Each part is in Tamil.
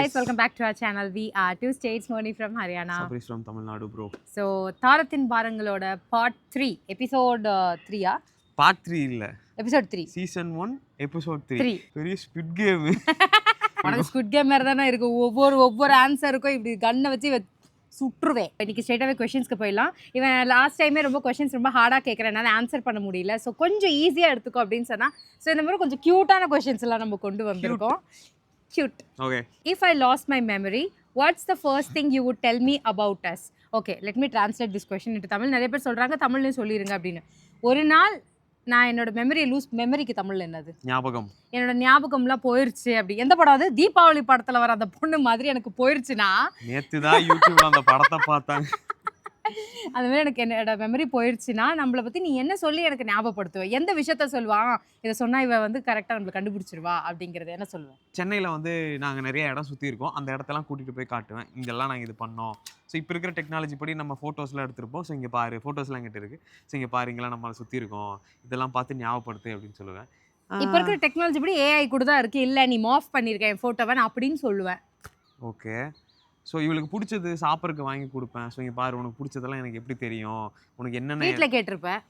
guys, welcome back to our channel. We are two states, Moni from Haryana. Sabri from Tamil Nadu, bro. So, Tharathin Barangaloda part 3, episode 3 ah? Part 3 இல்ல. Episode 3. Season 1, episode 3. பெரிய Squid Game. உனக்கு Squid Game மாதிரி தானே இருக்கு. ஒவ்வொரு ஆன்சருக்கும் இப்படி கண்ணை வச்சு சுற்றுவேன். இன்னைக்கு ஸ்ட்ரெயிட்டாகவே கொஷின்ஸ்க்கு போயிடலாம். இவன் லாஸ்ட் டைமே ரொம்ப கொஷின்ஸ் ரொம்ப ஹார்டாக கேட்குறேன், ஆன்சர் பண்ண முடியல. ஸோ கொஞ்சம் ஈஸியாக எடுத்துக்கோ அப்படின்னு சொன்னால், ஸோ இந்த மாதிரி கொஞ்சம் க்யூட்டான கொஷின்ஸ் எல்லாம் நம்ம கொண்டு வந்திருக்கோம். Cute. Okay. If I lost my memory, what's the first thing you would tell me about us? Okay, let me translate this question into Tamil. நிறைய பேர் சொல்றாங்க தமிழ்லயும் சொல்லிருங்க அப்படின்னு. ஒரு நாள் நான் என்னோட மெமரிக்கு தமிழ்ல என்னது? ஞாபகம். என்னோட ஞாபகம்லாம் போயிருச்சு அப்படி. எந்த படம் அது? தீபாவளி படத்துல வர அந்த பொண்ணு மாதிரி எனக்கு போயிருச்சுனா, நேத்து தான் யூடியூப்ல அந்த படத்தை பார்த்தாங்க. அது மாதிரி எனக்கு என்னோட மெமரி போயிருச்சுன்னா நம்மளை பற்றி நீ என்ன சொல்லி எனக்கு ஞாபகப்படுத்துவேன்? எந்த விஷயத்த சொல்லுவான், இதை சொன்னால் இவ வந்து கரெக்டாக நம்மளை கண்டுபிடிச்சிருவா அப்படிங்கிறத என்ன சொல்லுவேன்? சென்னையில் வந்து நாங்கள் நிறைய இடம் சுற்றி இருக்கோம். அந்த இடத்தெல்லாம் கூட்டிகிட்டு போய் காட்டுவேன், இங்கெல்லாம் நாங்கள் இது பண்ணோம். ஸோ இப்போ இருக்கிற டெக்னாலஜி படி நம்ம ஃபோட்டோஸ்லாம் எடுத்துருப்போம். ஸோ இங்கே பாரு, ஃபோட்டோஸ்லாம் எங்கிட்ட இருக்குது. ஸோ இங்கே பாரு, இங்கெல்லாம் நம்மளை சுற்றி இருக்கோம், இதெல்லாம் பார்த்து ஞாபகப்படுத்து அப்படின்னு சொல்லுவேன். இப்போ இருக்கிற டெக்னாலஜி படி ஏஐ கூட தான் இருக்குது. இல்லை நீ மாஃப் பண்ணியிருக்கேன் என் ஃபோட்டோவை அப்படின்னு சொல்லுவேன். ஓகே. ஸோ இவளுக்கு பிடிச்சது சாப்பிட்றதுக்கு வாங்கி கொடுப்பேன். ஸோ இங்கே பாரு, உனக்கு பிடிச்சதெல்லாம் எனக்கு எப்படி தெரியும், உனக்கு என்னென்ன வீட்டில் கேட்டிருப்பேன்.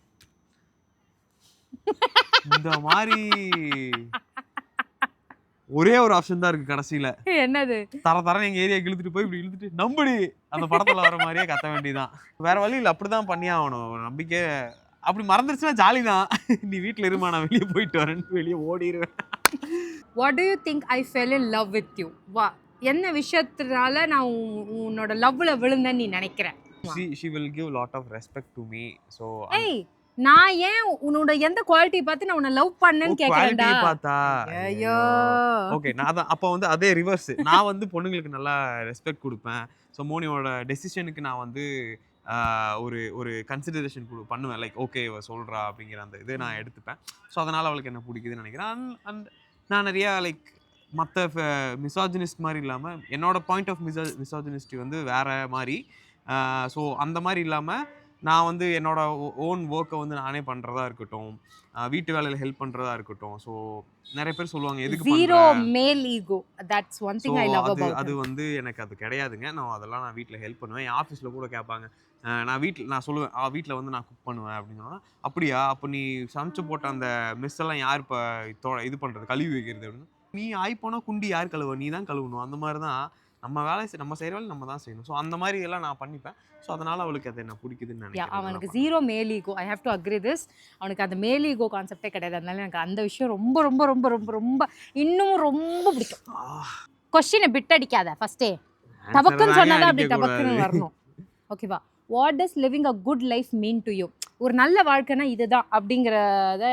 இந்த மாதிரி ஒரே ஒரு ஆப்ஷன் தான் இருக்கு கடைசியில. என்னது? தர எங்க ஏரியா இழுத்துட்டு போய் இப்படி இழுத்துட்டு நம்படி அந்த படத்துல வர மாதிரியே கத்த வேண்டியதான். வேற வழி இல்லை, அப்படிதான் பண்ணி ஆகணும். நம்பிக்கை அப்படி மறந்துருச்சுன்னா ஜாலி தான். நீ வீட்டில் இருமா, நான் வெளியே போயிட்டு வரேன்னு வெளியே ஓடிடுவேன். What do you think I fell in love with you? வா, என்ன விஷயத்தினால நான் உன்னோட லவ்ல விழுந்தேன்னு நீ நினைக்கிறேன்? She will give lot of respect to me. So ஏய், நான் ஏன் உன்னோட எந்த குவாலிட்டி பார்த்து நான் உன்னை லவ் பண்ணேன்னு கேக்குறேன்டா. குவாலிட்டி பார்த்தா ஐயோ. ஓகே, நான் தான் அப்ப வந்து அதே ரிவர்ஸ். நான் வந்து பொண்ணுங்களுக்கு நல்லா ரெஸ்பெக்ட் கொடுப்பேன். ஸோ மோனியோட டெசிஷனுக்கு நான் வந்து ஒரு கன்சிடரேஷன் பண்ணுவேன். லைக் ஓகே இவ சொல்றா அப்படிங்கிற அந்த இது நான் எடுத்துப்பேன். ஸோ அதனால அவளுக்கு என்ன பிடிக்குதுன்னு நினைக்கிறேன். அண்ட் நான் நிறையா லைக் மற்ற மிசாஜினிஸ்ட் மாதிரி இல்லாமல், என்னோட பாயிண்ட் ஆஃப் மிசாஜினிஸ்டி வந்து வேற மாதிரி. ஸோ அந்த மாதிரி இல்லாமல் நான் வந்து என்னோட ஓன் ஒர்க்கை வந்து நானே பண்ணுறதா இருக்கட்டும், வீட்டு வேலையில் ஹெல்ப் பண்ணுறதா இருக்கட்டும். ஸோ நிறைய பேர் சொல்லுவாங்க எதுக்கு ஜீரோ மேல் ego, that's one thing I love about. அது வந்து எனக்கு அது கிடையாதுங்க. நான் வீட்டில் ஹெல்ப் பண்ணுவேன். என் ஆஃபீஸில் கூட கேட்பாங்க, நான் சொல்லுவேன் வீட்டில் வந்து நான் குக் பண்ணுவேன் அப்படின்னு சொன்னால், அப்படியா அப்போ நீ சமைச்சு போட்ட அந்த மெஸ் எல்லாம் யார் இப்போ இது பண்ணுறது, கழுவி வைக்கிறது அப்படின்னு. நீ ஆயிப்போனா குண்டி யார் கழுவ, நீ தான் கழுவணும். அந்த மாதிரி தான் நம்ம வேலை, நம்ம செய்கிற வேலை நம்ம தான் செய்யணும். ஸோ அந்த மாதிரி எல்லாம் நான் பண்ணிப்பேன். ஸோ அதனால் அவளுக்கு அது என்ன பிடிக்குதுன்னு நினைக்கிறேன். அவனுக்கு ஜீரோ மேல் ego, I have to agree this. அவனுக்கு அந்த மேல் ஈகோ கான்செப்டே கிடையாது. அதனால எனக்கு அந்த விஷயம் ரொம்ப ரொம்ப ரொம்ப ரொம்ப ரொம்ப இன்னும் ரொம்ப பிடிக்கும். கொஸ்டினை பிட் அடிக்காத, ஃபர்ஸ்டே டபக்குன்னு சொன்னாதான் அப்படி டபக்குன்னு வரணும். ஓகேவா? What does living a good life mean to you? ஒரு நல்ல வாழ்க்கைன்னா இதுதான் அப்படிங்கிறத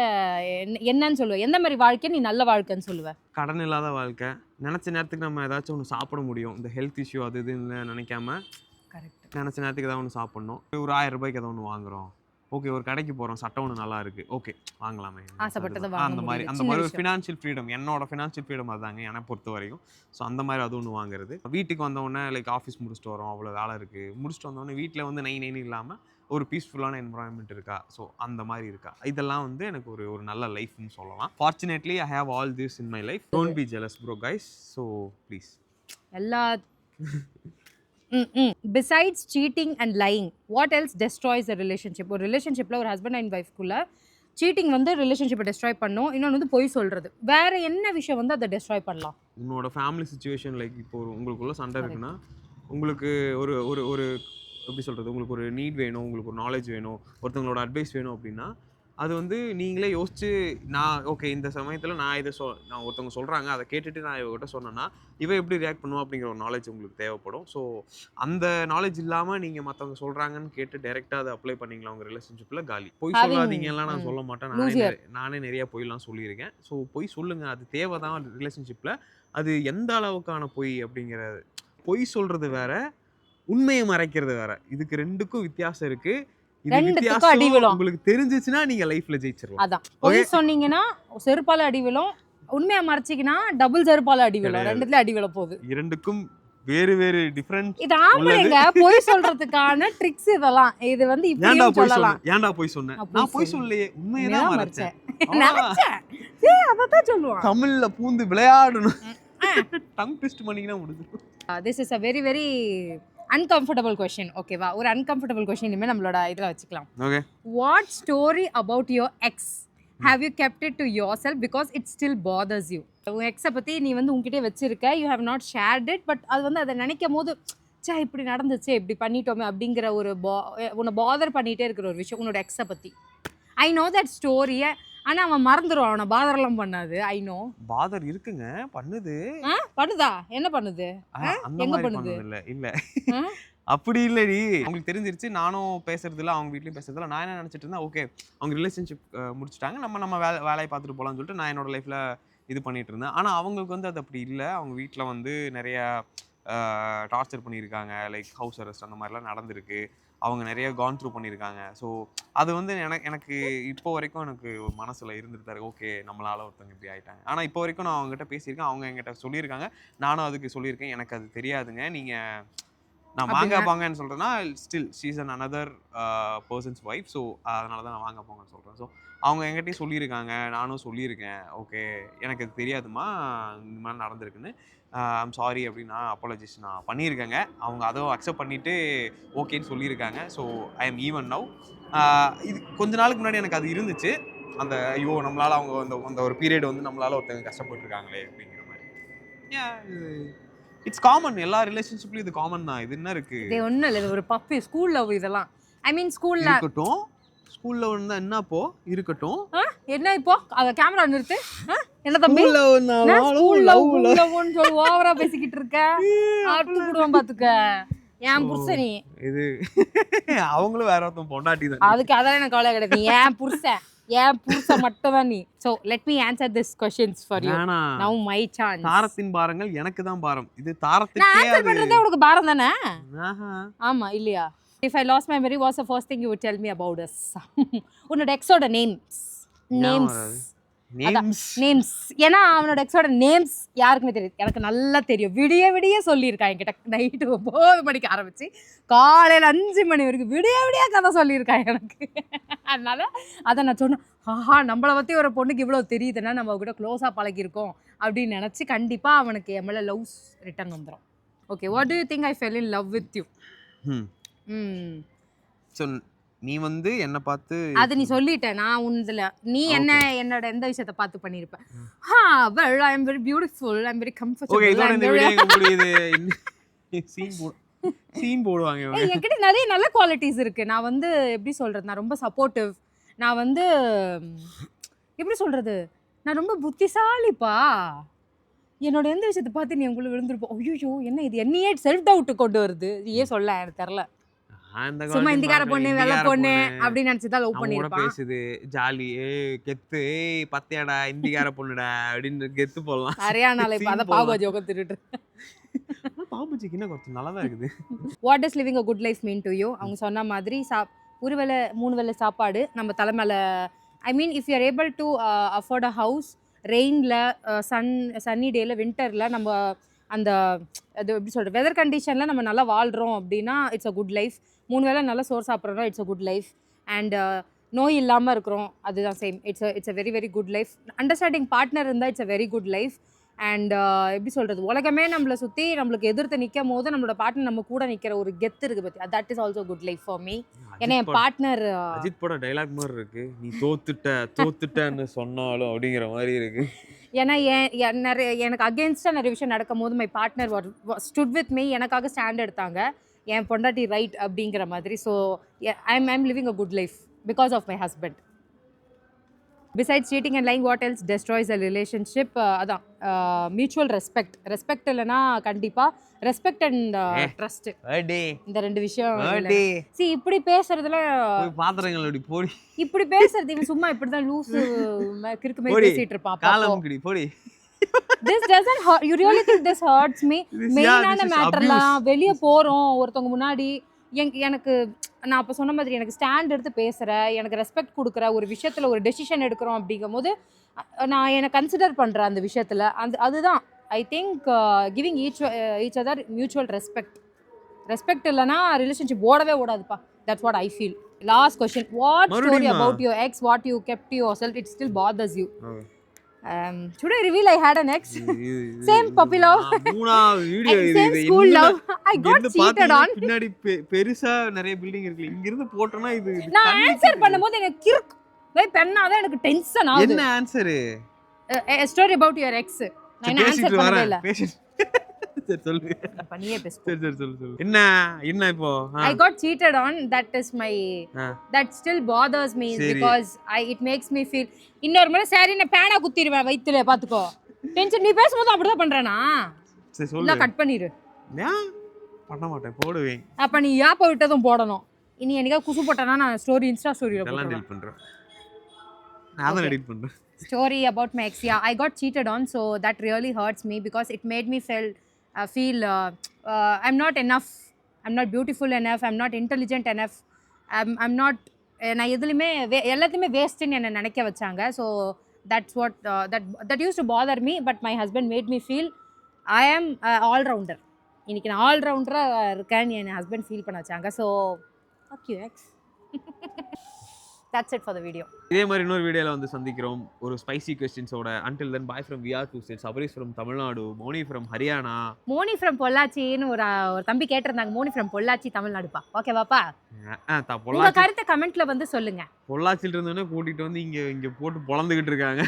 என்னன்னு சொல்லுவேன்? எந்த மாதிரி வாழ்க்கை நீ நல்ல வாழ்க்கைன்னு சொல்லுவேன்? கடன் இல்லாத வாழ்க்கை, நினச்ச நேரத்துக்கு நம்ம ஏதாச்சும் ஒன்று சாப்பிட முடியும். இந்த ஹெல்த் இஷ்யூ அது இதுன்னு நினைக்காம, கரெக்ட், நினச்ச நேரத்துக்கு ஏதாவது ஒன்று சாப்பிட்ணும். ஒரு 1000 ரூபாய்க்கு ஏதாவது ஒன்று வாங்குறோம், ஓகே. ஒரு கடைக்கு போகிறோம், சட்டை ஒன்று நல்லா இருக்குது, ஓகே வாங்கலாமே. ஆசைப்பட்டதை அந்த மாதிரி ஒரு ஃபினான்ஷியல் ஃப்ரீடம், என்னோட ஃபினான்ஷியல் ஃப்ரீடம் அதுதாங்க என்னை பொறுத்த வரைக்கும். ஸோ அந்த மாதிரி அது ஒன்று வாங்குறது. வீட்டுக்கு வந்தவொடனே லைக் ஆஃபீஸ் முடிச்சுட்டு வரோம், அவ்வளோ வேலை இருக்குது, முடிச்சுட்டு வந்தோடனே வீட்டில் வந்து நைன்னு இல்லாமல் ஒரு பீஸ்ஃபுல்லான என்வரான்மெண்ட் இருக்கா, ஸோ அந்த மாதிரி இருக்கா, இதெல்லாம் வந்து எனக்கு ஒரு நல்ல லைஃப்னு சொல்லலாம். Fortunately I have all this in my life. Don't be jealous bro guys. So please. எல்லா besides cheating and lying, what else destroys a relationship? ஒரு ரிலேஷன்ஷிப்பில் ஒரு ஹஸ்பண்ட் அண்ட் ஒய்ஃப்குள்ளே சீட்டிங் வந்து ரிலேஷன்ஷிப்பை டெஸ்ட்ராய் பண்ணும். இன்னொன்று வந்து பொய் சொல்கிறது. வேற என்ன விஷயம் வந்து அதை டெஸ்ட்ராய் பண்ணலாம்? உன்னோட ஃபேமிலி சுச்சுவேஷன், லைக் இப்போ உங்களுக்குள்ள சண்டை இருக்குன்னா, உங்களுக்கு ஒரு ஒரு ஒரு எப்படி சொல்கிறது, உங்களுக்கு ஒரு நீட் வேணும், உங்களுக்கு ஒரு நாலேஜ் வேணும், ஒருத்தவங்களோட அட்வைஸ் வேணும் அப்படின்னா, அது வந்து நீங்களே யோசிச்சு, நான் ஓகே இந்த சமயத்தில் நான் ஒருத்தவங்க சொல்கிறாங்க, அதை கேட்டுட்டு நான் இவகிட்ட சொன்னேன்னா இவன் எப்படி ரியாக்ட் பண்ணுவோம் அப்படிங்கிற ஒரு நாலேஜ் உங்களுக்கு தேவைப்படும். ஸோ அந்த நாலேஜ் இல்லாமல் நீங்கள் மற்றவங்க சொல்கிறாங்கன்னு கேட்டு டைரெக்டாக அதை அப்ளை பண்ணிங்களா உங்கள் ரிலேஷன்ஷிப்பில் காலி. பொய் சொல்லாதீங்கலாம் நான் சொல்ல மாட்டேன். நானே நிறையா பொய்லாம் சொல்லியிருக்கேன். ஸோ பொய் சொல்லுங்கள், அது தேவை தான் ரிலேஷன்ஷிப்பில். அது எந்த அளவுக்கான பொய் அப்படிங்கிறது, பொய் சொல்கிறது வேற, உண்மையை மறைக்கிறது வேற. இதுக்கு ரெண்டுக்கும் வித்தியாசம் இருக்கு. உங்களுக்கு தெரிஞ்சிச்சுன்னா நீங்க லைஃப்ல ஜெயிச்சிரலாம். அதான் பொய் சொன்னீங்கன்னா செருப்பால அடி விழும், உண்மையா மறைச்சிக்கினா டபுள் செருப்பால அடி விழும். ரெண்டுத்துல அடி விழ போகுது. இரண்டுக்கும் வேறு வேறு டிஃபரண்ட். இது ஆம்பளைங்க பொய் சொல்றதுக்கான ட்ரிக்ஸ் இதெல்லாம். இது வந்து இப்படியும் சொல்லலாம். ஏன்டா பொய் சொன்னேன்? நான் பொய் சொல்லலையே, உண்மையை தான் மறைச்சேன். நினைச்சேன். ஏய் அததான் சொல்லுவான். தமிழ்ல பூந்து விளையாடணும். டங் ட்விஸ்ட் பண்ணீங்கன்னா முடிஞ்சிடும். This is a very very uncomfortable question. ஓகேவா, ஒரு அன்கம்ஃபர்டபுள் கொஷின் இனிமேல் நம்மளோட இதில் வச்சுக்கலாம். Okay. What story about your X have you kept it to your self because it still bothers you? உன் எக்ஸை பற்றி நீ வந்து உங்ககிட்டே வச்சிருக்க, you have not shirt it, but அது வந்து அதை நினைக்கும் போது சே இப்படி நடந்துச்சு இப்படி பண்ணிட்டோமே அப்படிங்கிற ஒரு உன்னை பாதர் பண்ணிகிட்டே இருக்கிற ஒரு விஷயம் உன்னோட எக்ஸை பற்றி. ஐ நோ தட் ஸ்டோரியை, ஆனால் அவன் மறந்துடுவான், அவனை பாதரெல்லாம் பண்ணாது. ஐ நோ பாதர் இருக்குங்க, பண்ணுது. பண்ணுதா? என்ன பண்ணுது? எங்க பண்ணுது? இல்ல அப்படி இல்லடி, அவங்களுக்கு தெரிஞ்சிருச்சு. நானும் பேசுறதுல அவங்க வீட்லயும் பேசுறதுல நான் என்ன நினைச்சிட்டு இருந்தேன், ஓகே அவங்க ரிலேஷன்ஷிப் முடிச்சுட்டாங்க, நம்ம வேலையை பார்த்துட்டு போகலான்னு சொல்லிட்டு நான் என்னோட லைஃப்ல இது பண்ணிட்டு இருந்தேன். ஆனா அவங்களுக்கு வந்து அது அப்படி இல்லை. அவங்க வீட்டில் வந்து நிறைய டார்ச்சர் பண்ணியிருக்காங்க, லைக் ஹவுஸ் அரெஸ்ட் அந்த மாதிரிலாம் நடந்திருக்கு. அவங்க நிறைய கான் த்ரூ பண்ணியிருக்காங்க. ஸோ அது வந்து எனக்கு இப்போ வரைக்கும் எனக்கு மனசில் இருந்துட்டு தான் ஓகே நம்மளால ஒருத்தவங்க இப்படி ஆகிட்டாங்க. ஆனால் இப்போ வரைக்கும் நான் அவங்ககிட்ட பேசியிருக்கேன், அவங்க என்கிட்ட சொல்லியிருக்காங்க, நானும் அதுக்கு சொல்லியிருக்கேன். எனக்கு அது தெரியாதுங்க, நீங்கள் நான் வாங்க போங்கன்னு சொல்கிறேன்னா still she's an another persons wife. So அதனால தான் நான் வாங்க போங்கன்னு சொல்கிறேன். ஸோ அவங்க என்கிட்டயும் சொல்லியிருக்காங்க, நானும் சொல்லியிருக்கேன், ஓகே எனக்கு அது தெரியாதுமா இந்த மாதிரி நடந்திருக்குன்னு, ஐம் சாரி அப்படின்னு நான் அப்பாலஜிஸ் நான் பண்ணியிருக்கேங்க. அவங்க அதை அக்செப்ட் பண்ணிவிட்டு ஓகேன்னு சொல்லியிருக்காங்க. So I M even now. இது கொஞ்ச நாளுக்கு முன்னாடி எனக்கு அது இருந்துச்சு, அந்த ஐயோ நம்மளால் அவங்க அந்த ஒரு பீரியட் வந்து நம்மளால் ஒருத்தவங்க கஷ்டப்பட்டுருக்காங்களே அப்படிங்கிற மாதிரி. இட்ஸ் காமன், எல்லா ரிலேஷன்ஷிப்லையும் இது காமன் தான். இது என்ன இருக்குது, இது ஒன்றும் இல்லை, ஒரு பப்பி ஸ்கூல் லவ் இதெல்லாம். ஐ மீன் ஸ்கூலில் இருக்கட்டும், ஸ்கூல்ல ஒன்று என்னப்போ இருக்கட்டும். என்ன இப்போ அதை கேமரா நிறுத்து. என்ன தம்பி சொல்லி ஓவரா பேசிக்கிட்டு இருக்க, அட்டு போடுவான் பாத்துக்க. என் புருஷன் இது அவங்களும் வேற ஒருத்தன் பொண்டாட்டி தான். அதுக்கு அதான் எனக்கு கவலை கிடையாது. என் புருஷன் மட்டும் தான் நீ. So let me answer this questions for you. Now my chance. தாரத்தின் பாரங்கள் எனக்கு தான் பாரம். இது தாரத்துக்கே நான் ஆன்சர் பண்றதே உங்களுக்கு பாரம் தானே? ஆமா இல்லையா? If I lost my memory, what's the first thing you would tell me about us? உன்னோட எக்ஸோட நேம்ஸ். ஏன்னா அவனோட எக்ஸோட நேம்ஸ் யாருக்குமே தெரியாது, எனக்கு நல்லா தெரியும். விடிய சொல்லியிருக்கான் என்கிட்ட. நைட்டு 9 மணிக்கு ஆரம்பிச்சு காலையில் 5 மணி வரைக்கும் விடிய கதை சொல்லியிருக்கான் எனக்கு. அதனால அதை நான் சொன்னேன், ஆஹா நம்மளை பற்றி ஒரு பொண்ணுக்கு இவ்வளோ தெரியுதுன்னா நம்ம கூட க்ளோஸாக பழகிருக்கோம் அப்படின்னு நினச்சி கண்டிப்பாக அவனுக்கு என் மேலே லவ்ஸ் ரிட்டர்ன் வந்துடும். Okay, what do you think I fell in love with you? So நீ வந்து என்ன பார்த்து அது நீ சொல்லிட்ட, நான் உன்ல நீ என்னோட எந்த விஷயத்தை பார்த்து பண்ணிருப்ப? well I am very beautiful, I am very comfortable. Okay, இதோட இந்த வீடியோ எங்க முடியுது? சீன் போடுவாங்க. என்கிட்ட நிறைய நல்ல குவாலிட்டிஸ் இருக்கு. நான் வந்து எப்படி சொல்றது, நான் ரொம்ப சப்போர்ட்டிவ், நான் வந்து எப்படி சொல்றது, நான் ரொம்ப புத்திசாலிப்பா. என்னோட எந்த விஷயத்தை பார்த்து நீ உங்களை விழுந்திருப்போம், ஐயோ என்ன இது என்னையே செல்ஃப் டவுட் கொண்டு வருது, ஏன் சொல்ல எனக்கு தெரியல. சும்மா இந்திக்கார பொண்ணு வெள்ளை பொண்ணு அப்படின்னு நினைச்சுதான் லவ் பண்ணிருப்பான். பேசுது ஜாலி கெத்து பத்தியாடா இந்திக்கார பொண்ணுடா அப்படின்னு கெத்து போடலாம். ஹரியானால இப்ப அத பாவுபாஜி உட்காந்துட்டு பாவுபாஜிக்கு என்ன கொஞ்சம் நல்லா தான் இருக்குது. What is living a good life mean to you? அவங்க சொன்ன மாதிரி ஒரு வேளை 3 வேளை சாப்பாடு நம்ம தலை மேல. I mean if you are able to afford a house, ரெயின்ல சன்னி டேல வின்டர்ல நம்ம அந்த அது எப்படி சொல்கிறது வெதர் கண்டிஷனில் நம்ம நல்லா வாழ்கிறோம் அப்படின்னா இட்ஸ் அ குட் லைஃப். 3 வேளை நல்லா சோறு சாப்பிட்றோம், it's a good life. And நோய் இல்லாமல் இருக்கிறோம், அதுதான் same. It's a very very good life. Understanding partner இருந்தால் it's a very good life. And எப்படி சொல்கிறது, உலகமே நம்மளை சுற்றி நம்மளுக்கு எதிர்த்து நிற்கும் போது நம்மளோட பார்ட்னர் நம்ம கூட நிற்கிற ஒரு கெத்து இருக்குது பற்றி, that is also good life for me. ஏன்னா என் பார்ட்னர் அஜித் போட டைலாக் மாதிரி இருக்கு, நீ தோத்துட்டன்னு சொன்னாலும் அப்படிங்கிற மாதிரி இருக்கு. ஏன்னா எனக்கு அகேன்ஸ்டாக நிறைய விஷயம் நடக்கும் போது my partner stood with me, எனக்காக ஸ்டாண்ட் எடுத்தாங்க, என் பொண்டாட்டி ரைட் அப்படிங்கிற மாதிரி. So I am living a good life because of my husband. Besides cheating and lying, what else destroys a relationship? அதான் மியூச்சுவல் ரெஸ்பெக்ட். ரெஸ்பெக்ட் இல்லைன்னா கண்டிப்பாக ரெஸ்பெக்ட் அண்ட் ட்ரஸ்ட், இந்த 2 விஷயம். சி இப்படி பேசுறதுல பாத்திரங்கள் போடி, இப்படி பேசுறது இவன் சும்மா இப்படிதான் லூசு கிறுக்கு மாதிரி பேசிட்டு இருப்பான். This doesn't hurt. You really think this hurts me? மெயினான மேட்டர்லாம் வெளியே போகிறோம் ஒருத்தவங்க முன்னாடி எனக்கு நான் அப்போ சொன்ன மாதிரி எனக்கு ஸ்டாண்ட் எடுத்து பேசுகிற, எனக்கு ரெஸ்பெக்ட் கொடுக்குற ஒரு விஷயத்தில் ஒரு டெசிஷன் எடுக்கிறோம் அப்படிங்கும் போது நான் என்னை கன்சிடர் பண்ணுறேன் அந்த விஷயத்தில். அதுதான் I think giving each other mutual respect இல்லைன்னா ரிலேஷன்ஷிப் ஓடவே ஓடாதுப்பா. That's what I feel. Last question, what story about your ex what you kept yourself it still bothers you? Should I reveal I had an ex? Same puppy love. மூணாவது வீடியோ And இது same இது school என்ன love. I got இங்க cheated on. பின்னாடி பெருசா நிறைய பில்டிங் இருக்கு இங்க இருந்து போட்டோம்னா இது நான் ஆன்சர் பண்ணும்போது எனக்கு கிறுக்கு போய் பெண்ணாதான் எனக்கு டென்ஷன் ஆகுது. என்ன answer? A story about your ex. நான் ஆன்சர் பண்ணவே இல்ல. சரி சொல்லு. பண்ணியே பேசு. சரி சொல்லு. என்ன இப்போ? I got cheated on. That is my that still bothers me because it makes me feel இன்னொரு முறை சரி நான் பேனா குத்திடுவேன் வயித்துல பாத்துக்கோ. டென்ஷன் நீ பேசும்போது அப்படிதான் பண்றேனா? சரி சொல்லு. இல்ல கட் பண்ணிரு. நான் பண்ண மாட்டேன் போடுவேன். அப்ப நீ யாப்ப விட்டதும் போடணும். இனி என்னைக்கா குசு போட்டனா நான் ஸ்டோரி இன்ஸ்டா ஸ்டோரியில போடுறேன். எல்லாம் எடிட் பண்றேன். நான் தான் எடிட் பண்றேன். Story about my ex. Yeah, I got cheated on, so that really hurts me because it made me feel I'm not enough. I'm not beautiful enough. I'm not intelligent enough. I'm not. நான் எதுலையுமே எல்லாத்தையுமே வேஸ்ட்டுன்னு என்னை நினைக்க வச்சாங்க. So that's what that used to bother me, but my husband made me feel I am all-rounder. இன்னைக்கு நான் ஆல்ரவுண்டராக இருக்கேன்னு என் ஹஸ்பண்ட் ஃபீல் பண்ண வச்சாங்க. So fuck you ex. That's it for the video. இதே மாதிரி இன்னொரு வீடியோல வந்து சந்திக்கிறோம் ஒரு spicy क्वेश्चंसோட. until then bye from VR to states. Sabarish from Tamil Nadu, Moni from Haryana. Moni from பொள்ளாச்சின்னு ஒரு தம்பி கேட்டிருந்தாங்க. மோனி ஃப்ரம் பொள்ளாச்சி தமிழ்நாடுப்பா. ஓகே பாப்பா. உங்க பொள்ளாச்சி கருத்தை கமெண்ட்ல வந்து சொல்லுங்க. பொள்ளாச்சில இருந்தவனே கூட்டிட்டு வந்து இங்க போட்டு பொளந்துகிட்டு இருக்காங்க.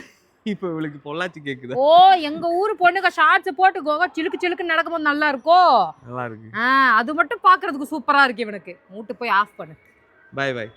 இப்போ இவளுக்கு பொள்ளாச்சி கேக்குது. ஓ எங்க ஊர் பொண்ணுங்க ஷார்ட்ஸ் போட்டு கோகா சிலுக்கு சிலுக்கு நடக்கும்போது நல்லா இருக்கோ. நல்லா இருக்கு. அது மட்டும் பாக்குறதுக்கு சூப்பரா இருக்கு இவனுக்கு. மூட்டு போய் ஆஃப் பண்ணு. Bye by.